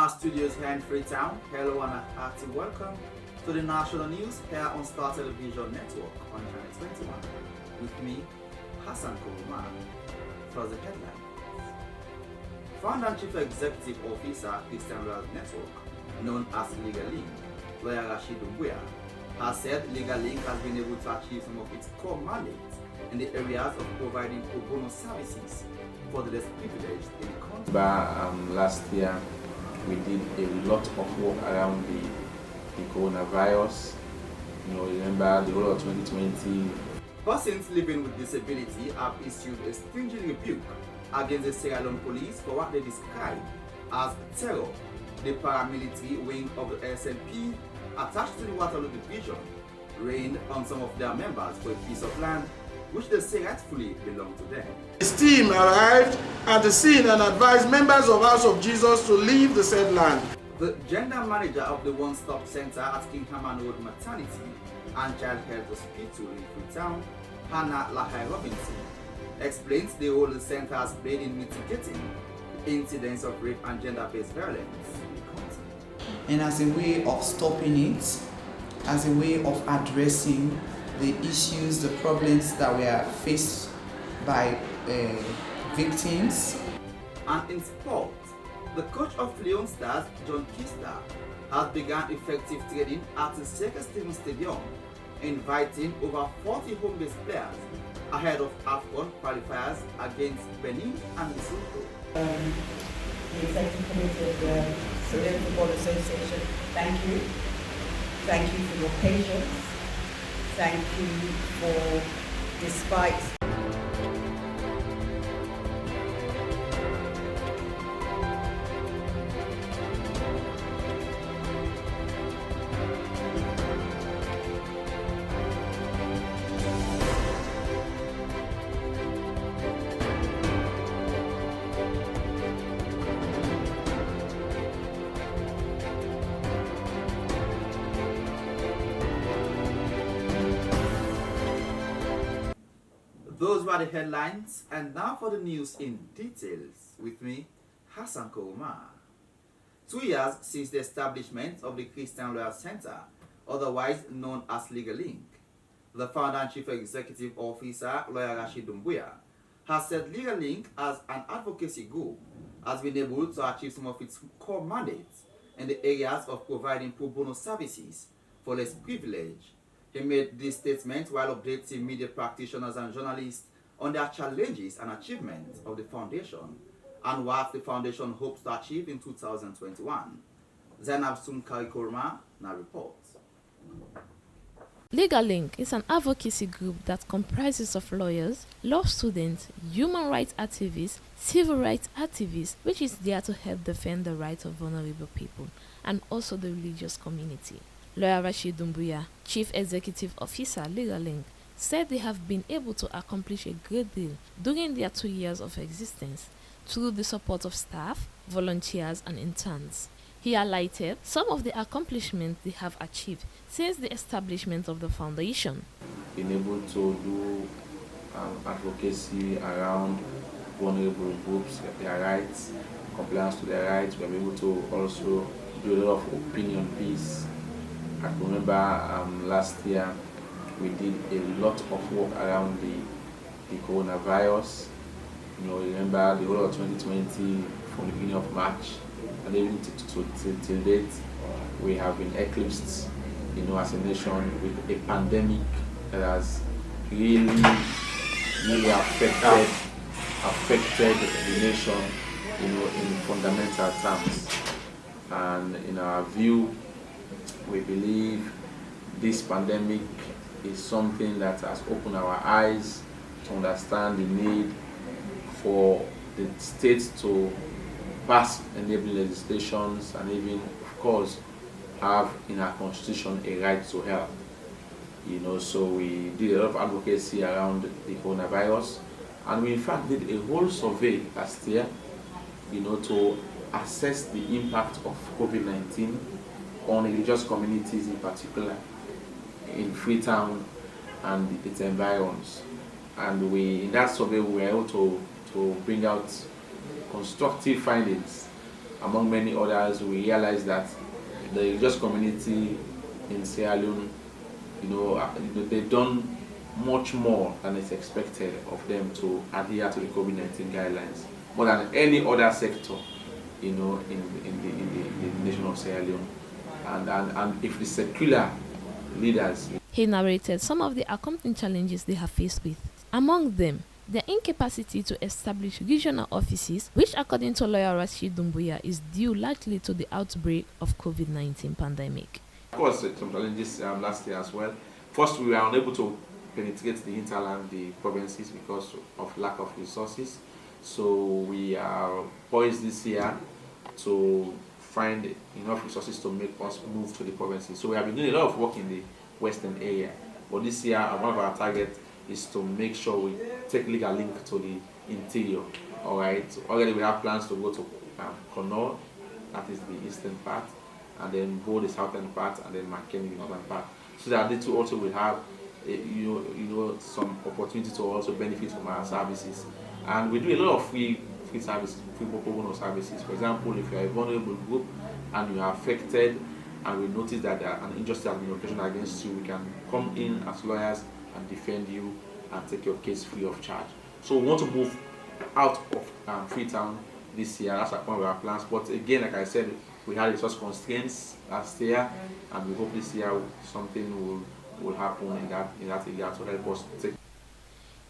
our studios here in Freetown. Hello and a hearty welcome to the national news here on Star Television Network on Channel 21. With me, Hassan Kuruma. For the headlines. Founder and Chief Executive Officer, Christian Lawyers Network, known as Legal Link, Lawyer Rashid Dumbuya, has said Legal Link has been able to achieve some of its core mandates in the areas of providing pro bono services for the less privileged in the country. Last year, we did a lot of work around the coronavirus. Remember the whole of 2020. Persons living with disability have issued a stringent rebuke against the Sierra Leone Police for what they describe as terror. The paramilitary wing of the SLP, attached to the Waterloo Division, rained on some of their members for a piece of land which they say rightfully belonged to them. His team arrived at the scene and advised members of House of Jesus to leave the said land. The gender manager of the one-stop center at Kingharman Maternity and Child Health Hospital in Freetown, Hannah Lahai Robinson, explains the role the center has played in mitigating incidents of rape and gender-based violence in the country. And as a way of stopping it, as a way of addressing the issues, the problems that were faced by victims. And in sport, the coach of Leon Stars, John Kista, has begun effective training at the Sierra Leone Stadium, inviting over 40 home-based players ahead of AFCON qualifiers against Benin and Lesotho. The Executive Committee of the Sierra Leone Police Association, thank you. Thank you for your patience. Thank you for, despite Those were the headlines, and now for the news in details. With me, Hassan Kuruma. 2 years since the establishment of the Christian Lawyer Center, otherwise known as Legal Link, the founder and chief executive officer, Lawyer Rashid Dumbuya, has said Legal Link as an advocacy group has been able to achieve some of its core mandates in the areas of providing pro bono services for less privileged. He made this statement while updating media practitioners and journalists on their challenges and achievements of the foundation and what the foundation hopes to achieve in 2021. Zainab Sunkari Kurma now reports. Legal Link is an advocacy group that comprises of lawyers, law students, human rights activists, civil rights activists, which is there to help defend the rights of vulnerable people and also the religious community. Lawyer Rashid Dumbuya, Chief Executive Officer, Legal Link, said they have been able to accomplish a great deal during their 2 years of existence through the support of staff, volunteers, and interns. He highlighted some of the accomplishments they have achieved since the establishment of the foundation. Been able to do advocacy around vulnerable groups, their rights, compliance to their rights. We are able to also do a lot of opinion piece. I remember last year we did a lot of work around the coronavirus. Remember the whole of 2020 from the beginning of March and even till date, we have been eclipsed, as a nation with a pandemic that has really affected the nation, in fundamental terms. And in our view, we believe this pandemic is something that has opened our eyes to understand the need for the states to pass enabling legislations and even, of course, have in our constitution a right to health. So we did a lot of advocacy around the coronavirus, and we in fact did a whole survey last year, to assess the impact of COVID-19 on religious communities in particular in Freetown and its environs. And in that survey we were able to bring out constructive findings among many others, we realized that the religious community in Sierra Leone, they've done much more than is expected of them to adhere to the COVID-19 guidelines, more than any other sector, in the nation of Sierra Leone. And if the secular leaders. He narrated some of the accompanying challenges they have faced with. Among them, their incapacity to establish regional offices, which according to Lawyer Rashid Dumbuya is due largely to the outbreak of COVID-19 pandemic. Of course, some challenges last year as well. First, we were unable to penetrate the hinterland, the provinces, because of lack of resources. So we are poised this year to find enough resources to make us move to the provinces. So we have been doing a lot of work in the western area. But this year, one of our targets is to make sure we take legal link to the interior. All right. So already we have plans to go to Konnor, that is the eastern part, and then Bo, the southern part, and then Makeni, the northern part. So that the two also will have, some opportunity to also benefit from our services. And we do a lot of free services, free Pro Bono services. For example, if you are a vulnerable group and you are affected, and we notice that an injustice has been occasioned against you, we can come in as lawyers and defend you and take your case free of charge. So we want to move out of Freetown this year. That's one of our plans. But again, like I said, we had resource constraints last year, and we hope this year something will happen in that area to help us take.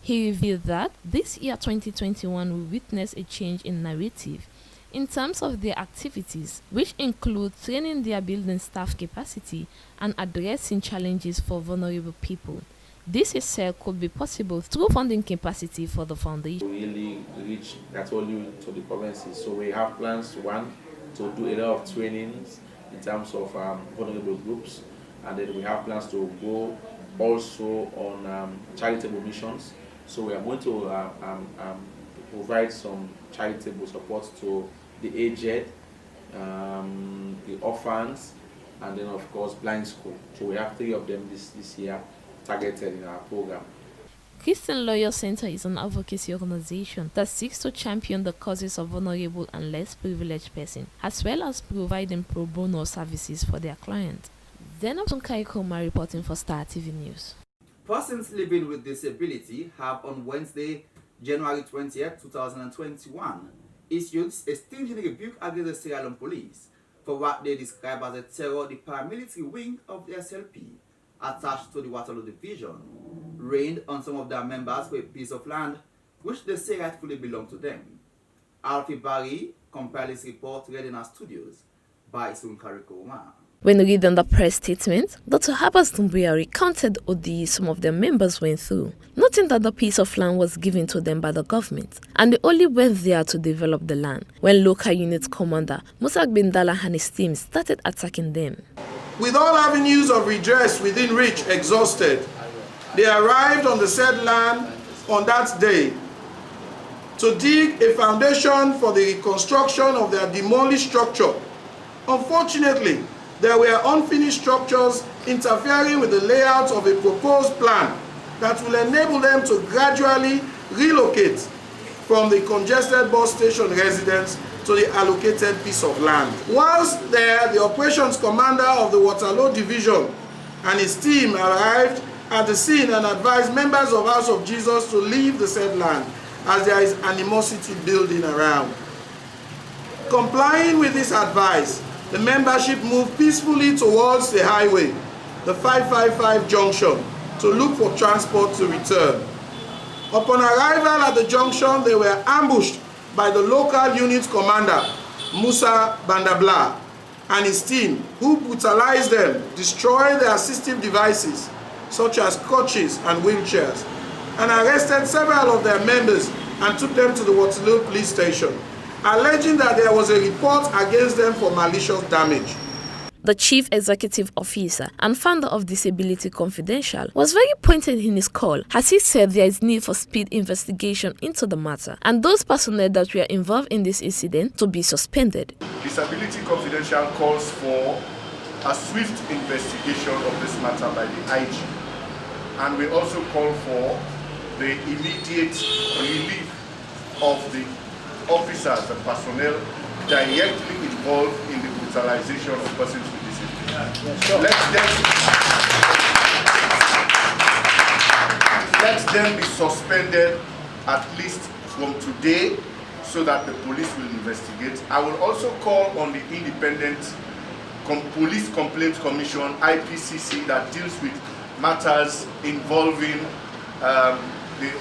He revealed that this year 2021 will witness a change in narrative in terms of their activities, which include training their building staff capacity and addressing challenges for vulnerable people. This, he said, could be possible through funding capacity for the foundation. We really reach Waterloo to the provinces. So we have plans, one, to do a lot of trainings in terms of vulnerable groups, and then we have plans to go also on charitable missions. So we are going to provide some charitable support to the aged, the orphans, and then of course blind school. So we have 3 of them this year targeted in our program. Christian Lawyer Center is an advocacy organization that seeks to champion the causes of vulnerable and less privileged persons, as well as providing pro bono services for their clients. Then Kingharman reporting for Star TV News. Persons living with disability have on Wednesday, January 20th, 2021, issued a stinging rebuke against the Sierra Leone Police for what they describe as a terror the paramilitary wing of the SLP, attached to the Waterloo Division, rained on some of their members for a piece of land which they say rightfully belonged to them. Alfie Barry compiled his report read in our studios by Kingharman. When reading the press statement, Dr. Habas Dumbuya recounted the some of their members went through, noting that the piece of land was given to them by the government, and they only went there to develop the land, when local unit commander Musa Bindala and his team started attacking them. With all avenues of redress within reach exhausted, they arrived on the said land on that day to dig a foundation for the reconstruction of their demolished structure. Unfortunately, there were unfinished structures interfering with the layout of a proposed plan that will enable them to gradually relocate from the congested bus station residence to the allocated piece of land. Whilst there, the operations commander of the Waterloo Division and his team arrived at the scene and advised members of House of Jesus to leave the said land as there is animosity building around. Complying with this advice, the membership moved peacefully towards the highway, the 555 junction, to look for transport to return. Upon arrival at the junction, they were ambushed by the local unit commander, Musa Bandabla, and his team, who brutalized them, destroyed their assistive devices, such as crutches and wheelchairs, and arrested several of their members and took them to the Waterloo Police Station, alleging that there was a report against them for malicious damage. The Chief Executive Officer and founder of Disability Confidential was very pointed in his call, as he said there is need for speed investigation into the matter, and those personnel that were involved in this incident to be suspended. Disability Confidential calls for a swift investigation of this matter by the IG, and we also call for the immediate relief of the officers and personnel directly involved in the brutalization of persons with disabilities. Let them be suspended at least from today so that the police will investigate. I will also call on the Independent Police Complaints Commission, IPCC, that deals with matters involving the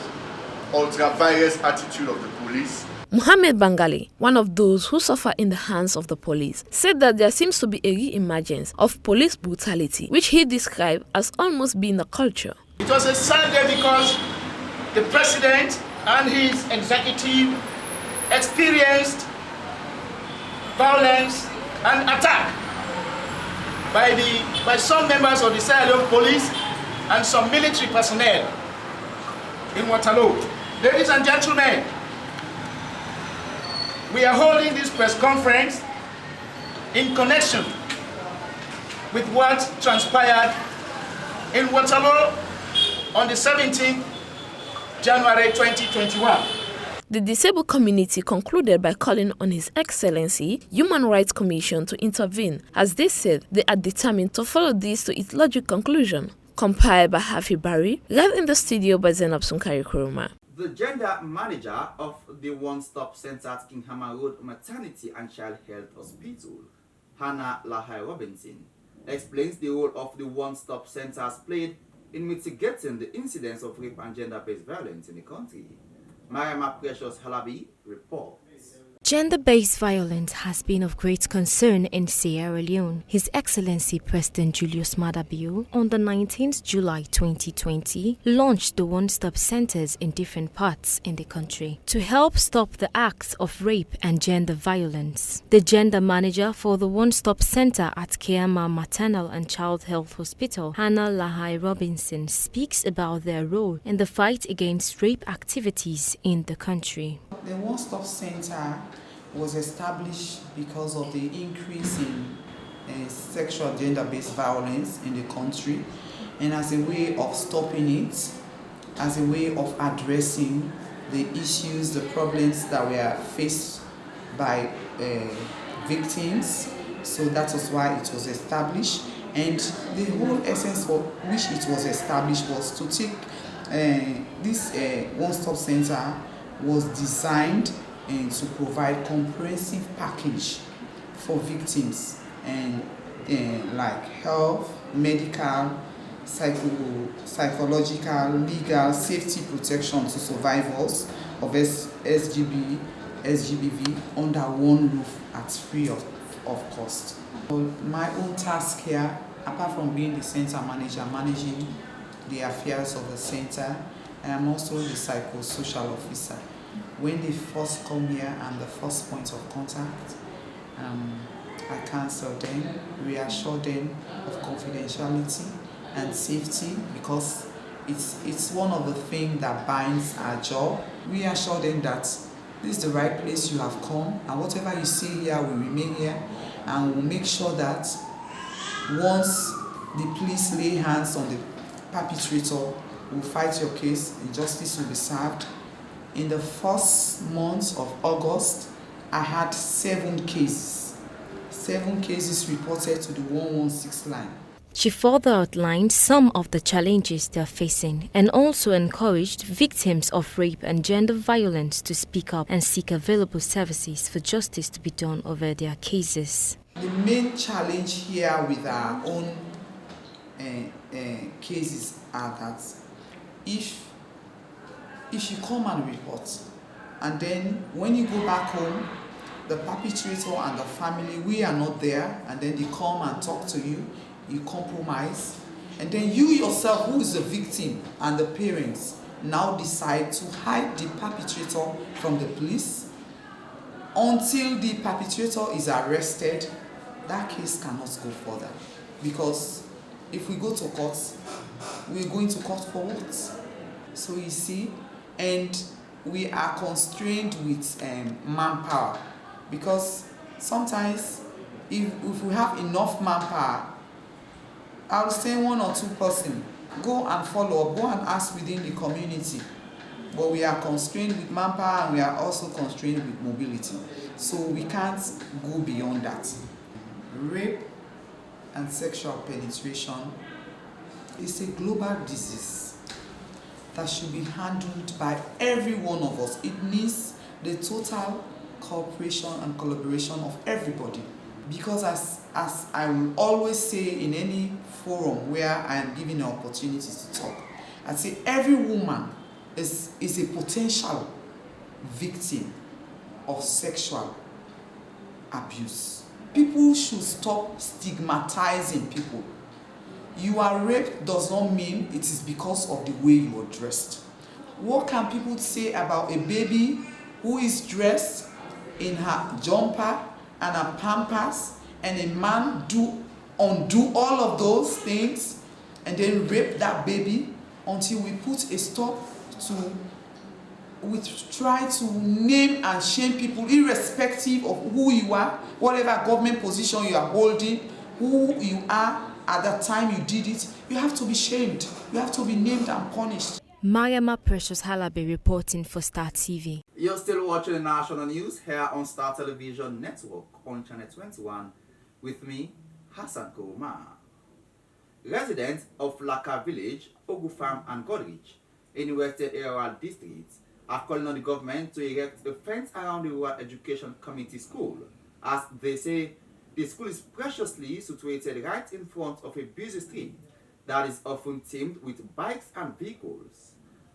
ultra-virus attitude of the police. Mohammed Bangali, one of those who suffer in the hands of the police, said that there seems to be a re-emergence of police brutality, which he described as almost being a culture. It was a sad day because the president and his executive experienced violence and attack by some members of the Sierra Leone Police and some military personnel in Waterloo. Ladies and gentlemen, we are holding this press conference in connection with what transpired in Waterloo on the 17th January 2021. The disabled community concluded by calling on His Excellency Human Rights Commission to intervene, as they said they are determined to follow this to its logic conclusion. Compiled by Hafi Barry, live in the studio by Zainab Sunkari Kuruma. The gender manager of the one-stop center at Kingharman Road Maternity and Child Health Hospital, Hannah Lahai Robinson, explains the role of the one-stop centers played in mitigating the incidence of rape and gender-based violence in the country. Mariama Precious Halabi reports. Gender-based violence has been of great concern in Sierra Leone. His Excellency President Julius Maada Bio, on the 19th July 2020, launched the one-stop centers in different parts in the country to help stop the acts of rape and gender violence. The gender manager for the one-stop center at Kingharman Maternal and Child Health Hospital, Hannah Lahai Robinson, speaks about their role in the fight against rape activities in the country. The one-stop center was established because of the increase in sexual gender-based violence in the country, and as a way of stopping it, as a way of addressing the issues, the problems that were faced by victims. So that was why it was established, and the whole essence for which it was established was to take this one-stop center was designed to provide comprehensive package for victims and like health, medical, psychological, legal, safety protection to survivors of SGBV under one roof at free of cost. My own task here, apart from being the center manager, managing the affairs of the center, I am also the psychosocial officer. When they first come here and the first point of contact, I counsel them, reassure them of confidentiality and safety, because it's one of the things that binds our job. We assure them that this is the right place you have come, and whatever you see here will remain here, and we'll make sure that once the police lay hands on the perpetrator, we'll fight your case and justice will be served. In the first month of August, I had 7 cases. 7 cases reported to the 116 line. She further outlined some of the challenges they are facing and also encouraged victims of rape and gender violence to speak up and seek available services for justice to be done over their cases. The main challenge here with our own cases are that if you come and report, and then when you go back home, the perpetrator and the family, we are not there, and then they come and talk to you, you compromise, and then you yourself, who is the victim, and the parents now decide to hide the perpetrator from the police until the perpetrator is arrested. That case cannot go further, because if we go to court, we're going to court for what? So you see, and we are constrained with manpower, because sometimes if we have enough manpower, I'll say 1 or 2 persons go and follow up, go and ask within the community, but we are constrained with manpower and we are also constrained with mobility. So we can't go beyond that. Rape and sexual penetration is a global disease that should be handled by every one of us. It needs the total cooperation and collaboration of everybody. Because as I will always say in any forum where I am given an opportunity to talk, I say every woman is a potential victim of sexual abuse. People should stop stigmatizing people. You are raped does not mean it is because of the way you are dressed. What can people say about a baby who is dressed in her jumper and her pampers, and a man undo all of those things and then rape that baby until we put a stop to, we try to name and shame people irrespective of who you are, whatever government position you are holding, who you are at the time you did it. You have to be shamed. You have to be named and punished. Mariama Precious Halabi reporting for Star TV. You're still watching the national news here on Star Television Network on Channel 21 with me, Hassan Kouma. Residents of Laka Village, Ogu Farm and Godrich in Western Area District are calling on the government to erect a fence around the Rural Education Community School, as they say the school is preciously situated right in front of a busy street that is often teamed with bikes and vehicles.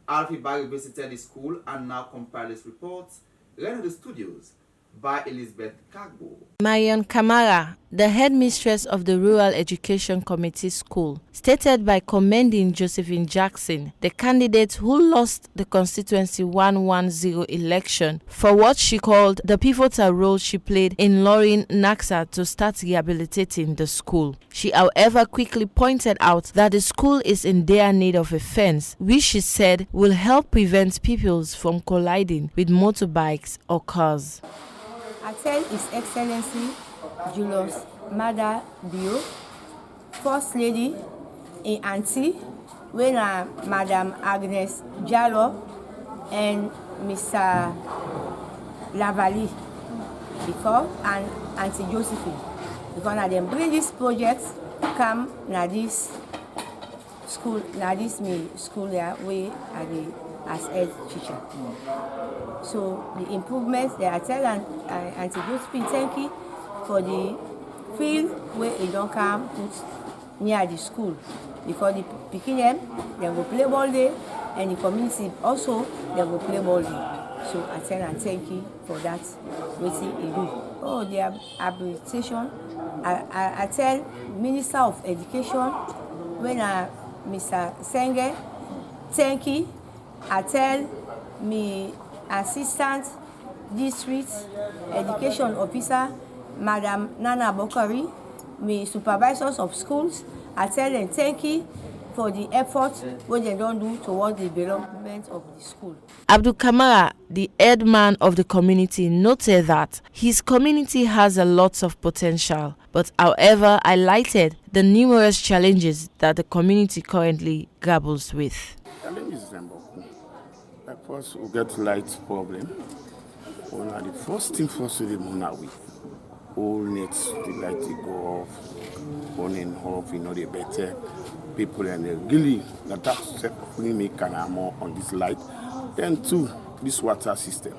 Alfie Barry visited the school and now compiled his reports, run the studios by Elizabeth Kagbo. Marion Kamara, the headmistress of the Rural Education Committee School, stated by commending Josephine Jackson, the candidate who lost the constituency 110 election, for what she called the pivotal role she played in luring NACSA to start rehabilitating the school. She, however, quickly pointed out that the school is in dire need of a fence, which she said will help prevent pupils from colliding with motorbikes or cars. I tell His Excellency Julius Mada Bio, First Lady in Auntie, when Madam Agnes Jallo and Mr. Lavali before and Auntie Josephine. Because now them bring this project come na this school, na this me school there where I dey as head teacher. So the improvements they are telling Auntie Josephine thank you for the field where it don't come put near the school, because the picking them go play ball day and the community also they go play ball day. So I tell and thank you for that. Waiting he do. Oh, the habilitation. I tell Minister of Education when Mr. Senge thank you. I tell me Assistant District Education Officer, Madam Nana Bokari, me supervisors of schools, I tell them thank you for the effort what they don't do towards the development of the school. Abdul Kamara, the headman of the community, noted that his community has a lot of potential, but however highlighted the numerous challenges that the community currently grapples with. First, we get light problem. The first thing first we all need the light to go off, on and off, the better people and the really that's we make more on this light. Then two, this water system.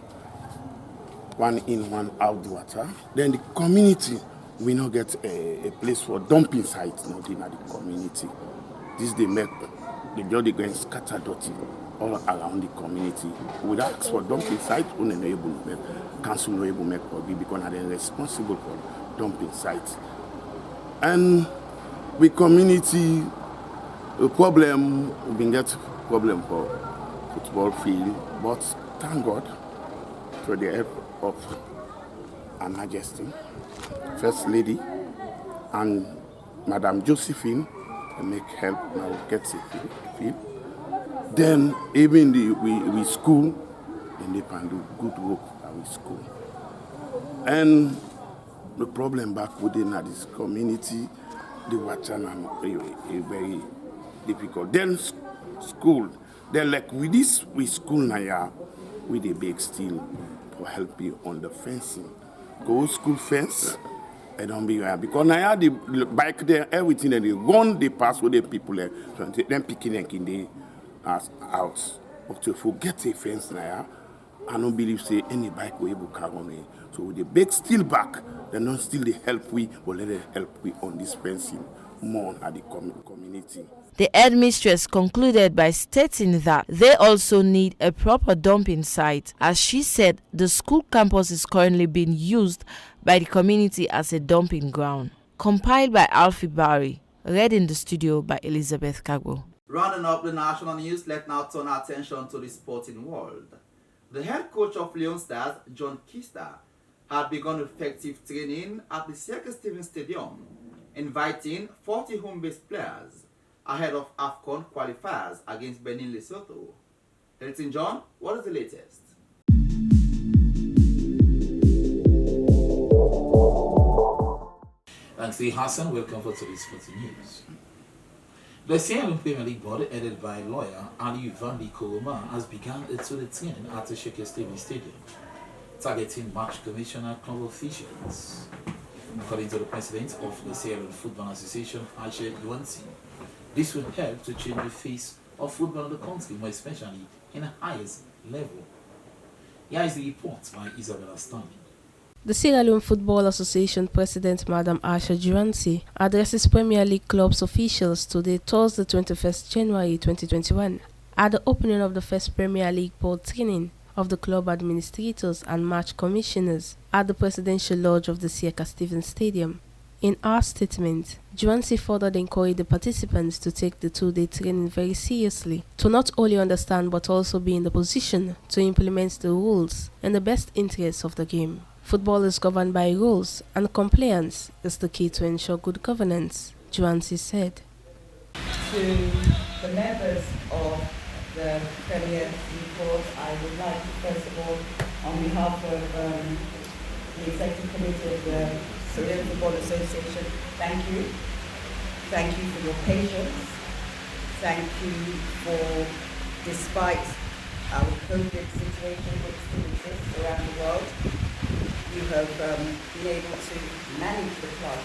One in, one out the water. Then the community, we not get a place for dumping sites, not in the community. This they make the jolly going scatter dirty all around the community. We ask for dumping site, council no able make for because they are responsible for dumping sites. And with community a problem, we get problem for football field, but thank God for the help of Her Majesty, First Lady, and Madam Josephine, make help now get a field. Then even we school, and they can do good work with school. And the problem back within this community, the water is very difficult. Then school, Then like with school now, with the big steel to help you on the fencing. Go school fence, I don't be because now the bike there, everything that they run, they pass with the people there, so them picking and in the house. But to forget a fence now, I don't believe say any bike will able carry me. So with the big steel back, they not still they help we, but let them help we on this fencing more at the community. The headmistress concluded by stating that they also need a proper dumping site. As she said, the school campus is currently being used by the community as a dumping ground. Compiled by Alfie Barry, read in the studio by Elizabeth Kagbo. Rounding up the national news, let's now turn our attention to the sporting world. The head coach of Leon Stars, John Kista, had begun effective training at the Sierra Leone Stadium, inviting 40 home-based players ahead of AFCON qualifiers against Benin Lesotho. Elton John, what is the latest? Thanks to Hassan. Welcome for today's sporting news. The Sierra Leone Premier League board, headed by lawyer Ali Vandi Koroma, has begun its training at the Sierra Leone Stadium, targeting match commissioner club officials. According to the president of the Sierra Leone Football Association, Aisha Yuansi, this will help to change the face of football in the country, more especially in the highest level. Here is the report by Isabella Stanley. The Sierra Leone Football Association President Madam Asha Juransi addresses Premier League clubs officials today, Thursday 21st January 2021, at the opening of the first Premier League board training of the club administrators and match commissioners at the Presidential Lodge of the Sierra Leone Stadium. In our statement, Juansi further encouraged the participants to take the two-day training very seriously, to not only understand but also be in the position to implement the rules in the best interests of the game. Football is governed by rules, and compliance is the key to ensure good governance, Juansi said. To the members of the Premier League Board, I would like to first of all, on behalf of the Executive Committee of the Sierra Leone Football Association, thank you. Thank you for your patience. Thank you for, despite our COVID situation which still exists around the world, you have been able to manage the club.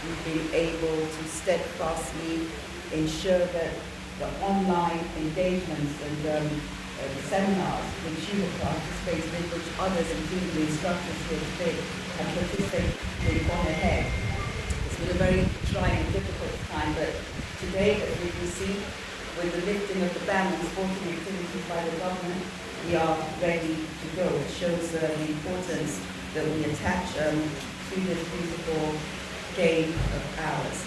You've been able to steadfastly ensure that the online engagements and the seminars which you have participated in, which others, including the instructors here today, have participated in, gone ahead. It's been a very trying and difficult time, but today, as we can see, with the lifting of the ban on sporting activities by the government, we are ready to go. It shows the importance that we attach to this beautiful game of ours.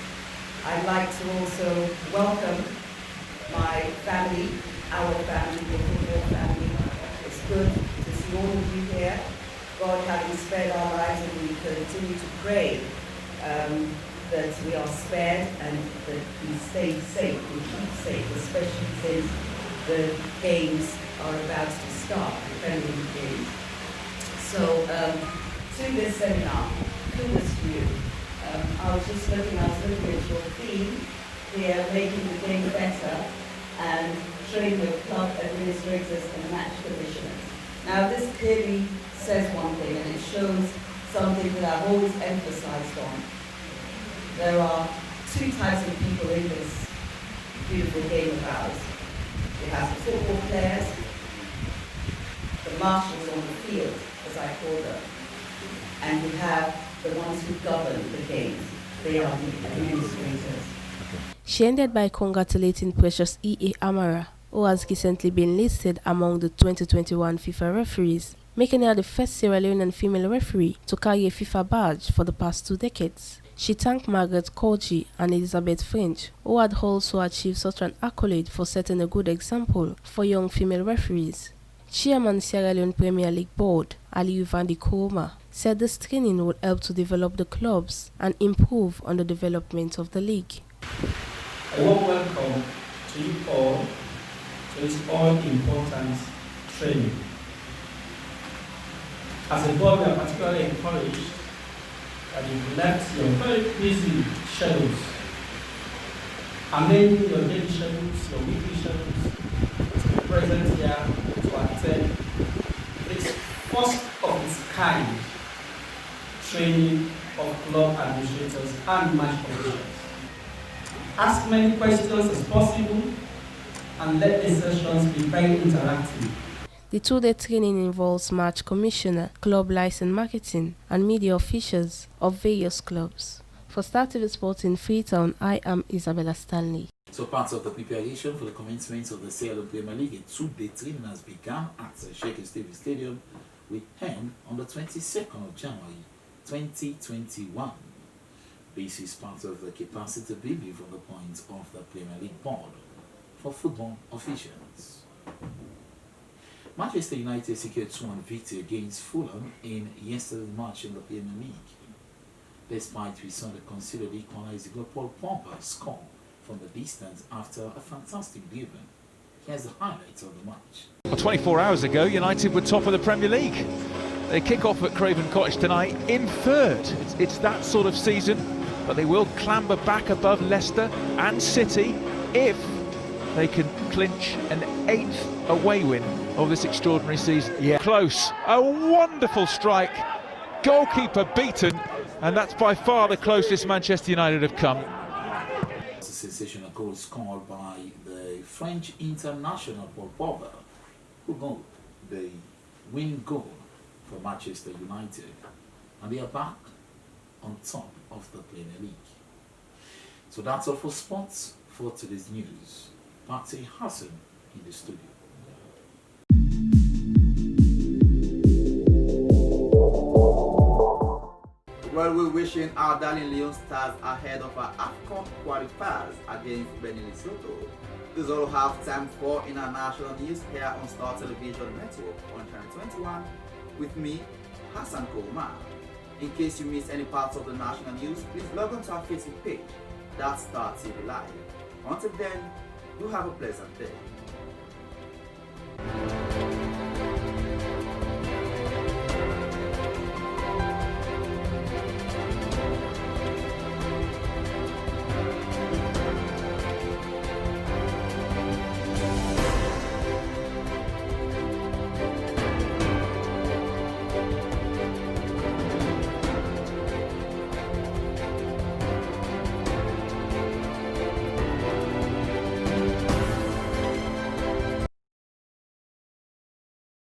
I'd like to also welcome my family, our family, the football family. It's good to see all of you here. God having spared our lives, and we continue to pray that we are spared and that we stay safe, we keep safe, especially since the games are about to start, the Premier League games. So, to this seminar, kudos to you. I was looking at your theme here, making the game better and showing the club administrators and match commissioners. Now, this clearly says one thing, and it shows something that I've always emphasized on. There are two types of people in this beautiful game of ours. You have the football players, the marshals on the field, as I call them, and you have the ones who govern the game. They are the administrators. She ended by congratulating Precious E.A. Amara, who has recently been listed among the 2021 FIFA referees, making her the first Sierra Leonean female referee to carry a FIFA badge for the past 2 decades. She thanked Margaret Korji and Elizabeth French, who had also achieved such an accolade for setting a good example for young female referees. Chairman Sierra Leone Premier League Board, Ali Vandi Koroma, said this training would help to develop the clubs and improve on the development of the league. A warm welcome to you all to this all-important training. As a board, we are particularly encouraged that you've left your very busy schedules, amending your daily schedules, your weekly schedules, present here to attend this first of its kind training of club administrators and match officials. Ask many questions as possible and let the sessions be very interactive. The two-day training involves match commissioner, club license marketing, and media officials of various clubs. For Star TV Sports in Freetown, I am Isabella Stanley. So part of the preparation for the commencement of the Sierra Leone Premier League, a two-day training has begun at Sheikh Stevie Stadium with end on the 22nd of January 2021. This is part of the capacity building from the point of the Premier League board for football officials. Manchester United secured 2-1 victory against Fulham in yesterday's match in the Premier League. Despite we saw the considered equalizer goal, Paul Pogba scored from the distance after a fantastic driven. Here's the highlights of the match. Well, 24 hours ago, United were top of the Premier League. They kick off at Craven Cottage tonight in third. It's that sort of season, but they will clamber back above Leicester and City if they can clinch an 8th away win of this extraordinary season. Yeah, close. A wonderful strike. Goalkeeper beaten, and that's by far the closest Manchester United have come. It's a sensational goal scored by the French international Paul Pogba, who got the winning goal for Manchester United, and they are back on top of the Premier League. So that's all for sports for today's news. Back to Hassan in the studio. Well, we're wishing our darling Leon Stars ahead of our AFCON qualifiers against Benin Lesotho. This is all we have time for in our national news here on Star Television Network on Channel 21 with me, Hassan Kouma. In case you missed any parts of the national news, please log on to our Facebook page, that's Star TV Live. Until then, do have a pleasant day.